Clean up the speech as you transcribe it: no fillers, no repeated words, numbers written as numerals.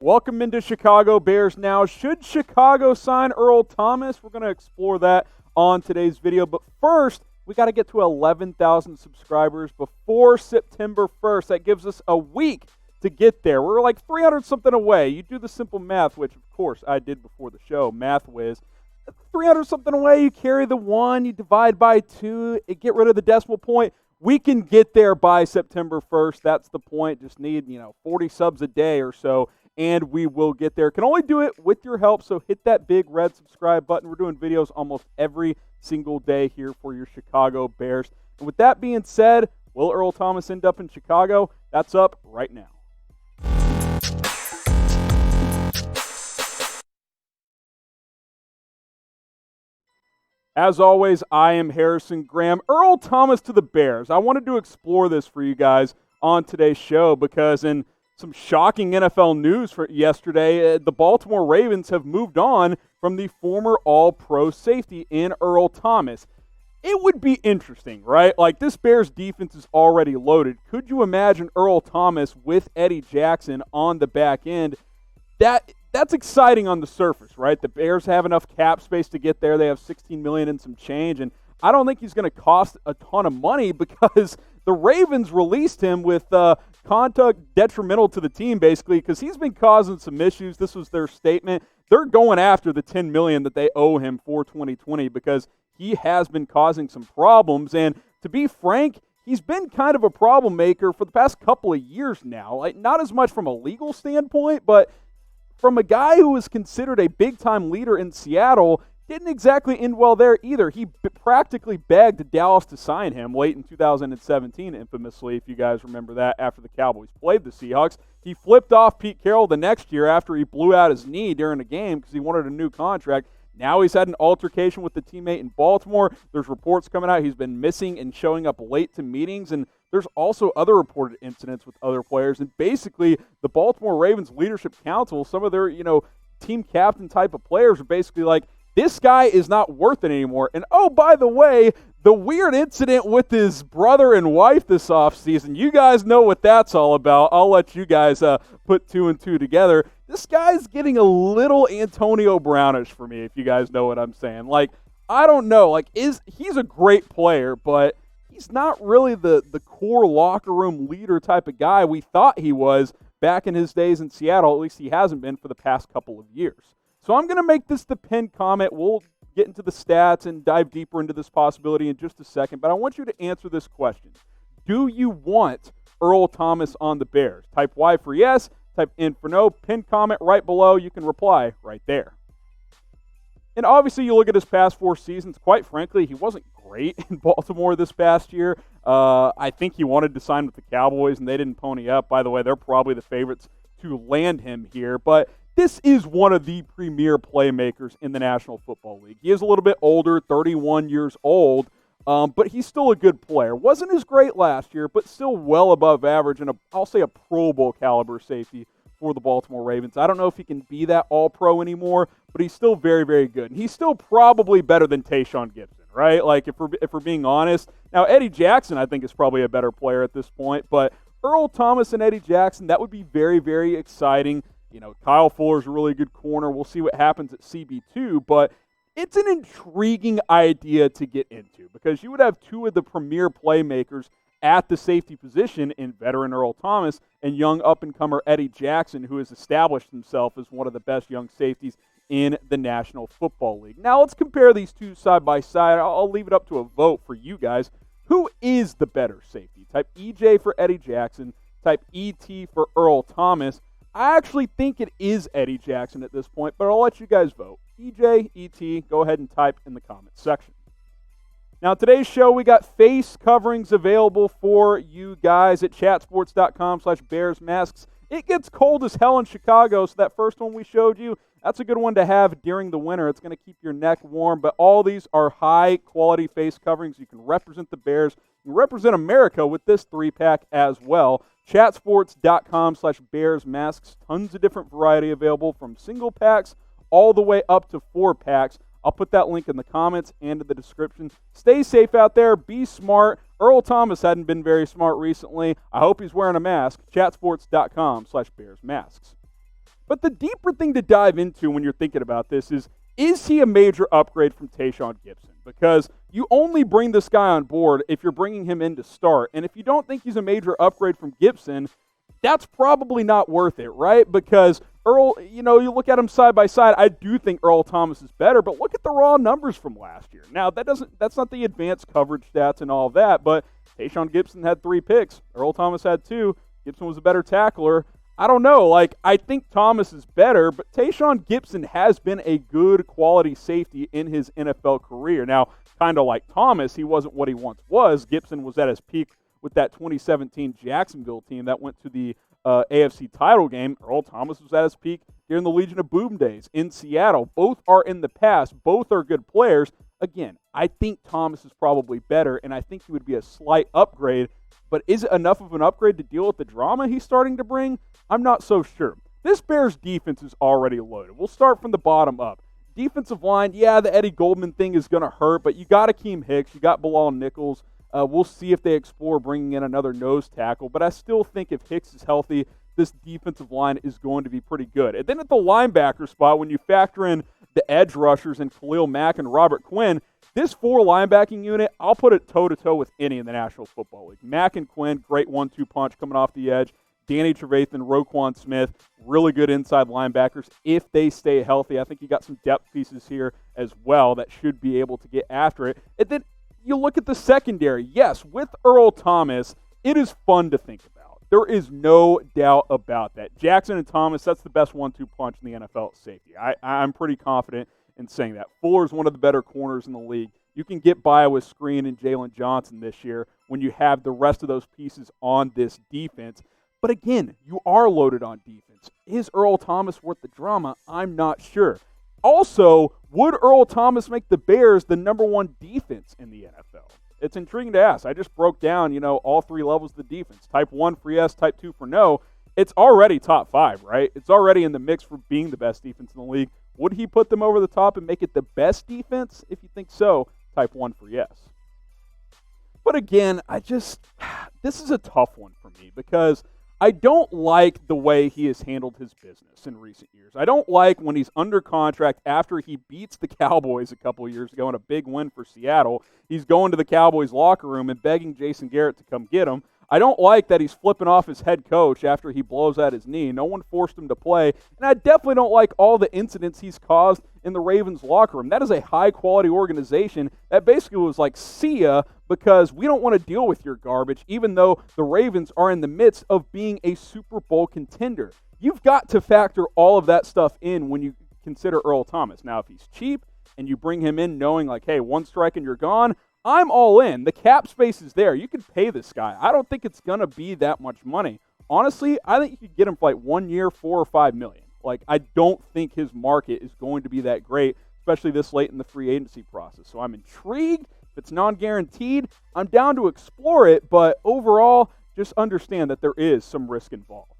Welcome into Chicago Bears Now. Should Chicago sign Earl Thomas? We're going to explore that on today's video. But first, we got to get to 11,000 subscribers before September 1st. That gives us a week to get there. We're like 300 something away. You do the simple math, which of course I did before the show, math whiz. 300 something away, you carry the 1, you divide by 2, get rid of the decimal point. We can get there by September 1st. That's the point. Just need, 40 subs a day or so, and we will get there. Can only do it with your help, so hit that big red subscribe button. We're doing videos almost every single day here for your Chicago Bears. And with that being said, will Earl Thomas end up in Chicago? That's up right now. As always, I am Harrison Graham. Earl Thomas to the Bears. I wanted to explore this for you guys on today's show because in some shocking NFL news for yesterday, the Baltimore Ravens have moved on from the former All-Pro safety in Earl Thomas. It would be interesting, right? Like, this Bears defense is already loaded. Could you imagine Earl Thomas with Eddie Jackson on the back end? That's exciting on the surface, right? The Bears have enough cap space to get there. They have $16 million and some change, and I don't think he's going to cost a ton of money because the Ravens released him with conduct detrimental to the team, basically, because he's been causing some issues. This was their statement. They're going after the $10 million that they owe him for 2020 because he has been causing some problems, and to be frank, he's been kind of a problem maker for the past couple of years now. Like, not as much from a legal standpoint, but from a guy who was considered a big-time leader in Seattle, didn't exactly end well there either. He practically begged Dallas to sign him late in 2017, infamously, if you guys remember that, after the Cowboys played the Seahawks. He flipped off Pete Carroll the next year after he blew out his knee during a game because he wanted a new contract. Now he's had an altercation with the teammate in Baltimore. There's reports coming out he's been missing and showing up late to meetings, and there's also other reported incidents with other players. And basically, the Baltimore Ravens Leadership Council, some of their, team captain type of players are basically like, this guy is not worth it anymore. And oh, by the way, the weird incident with his brother and wife this offseason, you guys know what that's all about. I'll let you guys put 2 and 2 together. This guy's getting a little Antonio Brownish for me, if you guys know what I'm saying. Like, I don't know. Like, he's a great player, but he's not really the core locker room leader type of guy we thought he was back in his days in Seattle. At least he hasn't been for the past couple of years. So I'm going to make this the pinned comment. We'll get into the stats and dive deeper into this possibility in just a second, but I want you to answer this question. Do you want Earl Thomas on the Bears? Type Y for yes, type N for no. Pinned comment right below. You can reply right there. And obviously, you look at his past 4 seasons, quite frankly, he wasn't great in Baltimore this past year. I think he wanted to sign with the Cowboys, and they didn't pony up. By the way, they're probably the favorites to land him here, but this is one of the premier playmakers in the National Football League. He is a little bit older, 31 years old, but he's still a good player. Wasn't as great last year, but still well above average, and I'll say a Pro Bowl caliber safety for the Baltimore Ravens. I don't know if he can be that all-pro anymore, but he's still very, very good. And he's still probably better than Tayshaun Gibson, right? Like, if we're being honest. Now, Eddie Jackson, I think, is probably a better player at this point, but Earl Thomas and Eddie Jackson, that would be very, very exciting. Kyle Fuller's a really good corner. We'll see what happens at CB2, but it's an intriguing idea to get into because you would have 2 of the premier playmakers at the safety position in veteran Earl Thomas and young up-and-comer Eddie Jackson, who has established himself as one of the best young safeties in the National Football League. Now, let's compare these 2 side by side. I'll leave it up to a vote for you guys. Who is the better safety? Type EJ for Eddie Jackson. Type ET for Earl Thomas. I actually think it is Eddie Jackson at this point, but I'll let you guys vote. EJ, ET, go ahead and type in the comments section. Now, today's show, we got face coverings available for you guys at chatsports.com/BearsMasks. It gets cold as hell in Chicago, so that first one we showed you, that's a good one to have during the winter. It's going to keep your neck warm, but all these are high-quality face coverings. You can represent the Bears. You can represent America with this 3-pack as well. Chatsports.com/BearsMasks. Tons of different variety available from single packs all the way up to 4-packs. I'll put that link in the comments and in the description. Stay safe out there. Be smart. Earl Thomas hadn't been very smart recently. I hope he's wearing a mask. Chatsports.com/BearsMasks. But the deeper thing to dive into when you're thinking about this is he a major upgrade from Tayshaun Gibson? Because you only bring this guy on board if you're bringing him in to start. And if you don't think he's a major upgrade from Gibson, that's probably not worth it, right? Because Earl, you look at them side by side. I do think Earl Thomas is better, but look at the raw numbers from last year. Now, that's not the advanced coverage stats and all that, but Tayshaun Gibson had 3 picks. Earl Thomas had 2. Gibson was a better tackler. I don't know. I think Thomas is better, but Tayshaun Gibson has been a good quality safety in his NFL career. Now, kind of like Thomas, he wasn't what he once was. Gibson was at his peak with that 2017 Jacksonville team that went to the AFC title game. Earl Thomas was at his peak during the Legion of Boom days in Seattle. Both are in the past. Both are good players. Again, I think Thomas is probably better, and I think he would be a slight upgrade. But is it enough of an upgrade to deal with the drama he's starting to bring? I'm not so sure. This Bears defense is already loaded. We'll start from the bottom up. Defensive line, yeah, the Eddie Goldman thing is going to hurt, but you got Akeem Hicks, you got Bilal Nichols. We'll see if they explore bringing in another nose tackle, but I still think if Hicks is healthy, this defensive line is going to be pretty good. And then at the linebacker spot, when you factor in the edge rushers and Khalil Mack and Robert Quinn, this 4 linebacking unit, I'll put it toe-to-toe with any in the National Football League. Mack and Quinn, great 1-2 punch coming off the edge. Danny Trevathan, Roquan Smith, really good inside linebackers if they stay healthy. I think you got some depth pieces here as well that should be able to get after it. And then you look at the secondary. Yes, with Earl Thomas, it is fun to think about. There is no doubt about that. Jackson and Thomas, that's the best 1-2 punch in the NFL at safety. I'm pretty confident in saying that. Fuller is one of the better corners in the league. You can get by with Screen and Jalen Johnson this year when you have the rest of those pieces on this defense. But again, you are loaded on defense. Is Earl Thomas worth the drama? I'm not sure. Also, would Earl Thomas make the Bears the number 1 defense in the NFL? It's intriguing to ask. I just broke down, all 3 levels of the defense. Type 1 for yes, type 2 for no. It's already top 5, right? It's already in the mix for being the best defense in the league. Would he put them over the top and make it the best defense? If you think so, type 1 for yes. But again, this is a tough one for me because I don't like the way he has handled his business in recent years. I don't like when he's under contract after he beats the Cowboys a couple of years ago in a big win for Seattle. He's going to the Cowboys locker room and begging Jason Garrett to come get him. I don't like that he's flipping off his head coach after he blows out his knee. No one forced him to play. And I definitely don't like all the incidents he's caused in the Ravens locker room. That is a high-quality organization that basically was like, see ya, because we don't want to deal with your garbage, even though the Ravens are in the midst of being a Super Bowl contender. You've got to factor all of that stuff in when you consider Earl Thomas. Now, if he's cheap and you bring him in knowing like, hey, 1 strike and you're gone, I'm all in. The cap space is there. You can pay this guy. I don't think it's going to be that much money. Honestly, I think you could get him for 1 year, $4 or $5 million. I don't think his market is going to be that great, especially this late in the free agency process. So I'm intrigued. If it's non-guaranteed, I'm down to explore it, but overall, just understand that there is some risk involved.